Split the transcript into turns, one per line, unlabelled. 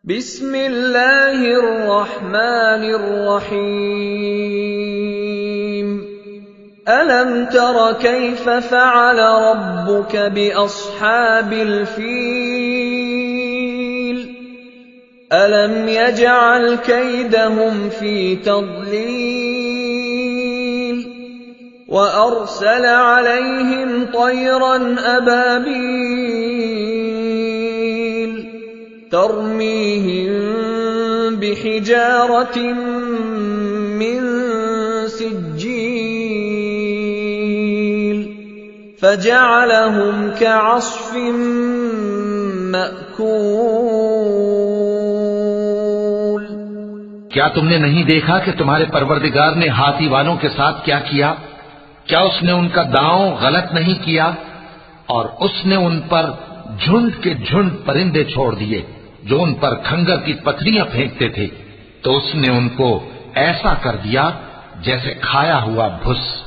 बिस्मिल्लाहिर्रहमानिर्रहीम। अलम तर कैफ फ़अल रब्बुक बिअस्हाबिल फ़ील। अलम यजअल कैदहुम फ़ी तضलील। वअरसल अलैहिम तयरन अबाबील तरमीहिम बिहिजारतिन मिन सिज्जील फजअलहुम कअस्फिन मअकूल।
क्या तुमने नहीं देखा कि तुम्हारे परवरदिगार ने हाथी वालों के साथ क्या किया? क्या उसने उनका दांव गलत नहीं किया? और उसने उन पर झुंड के झुंड परिंदे छोड़ दिए जो उन पर खंगर की पथरियां फेंकते थे, तो उसने उनको ऐसा कर दिया जैसे खाया हुआ भुस।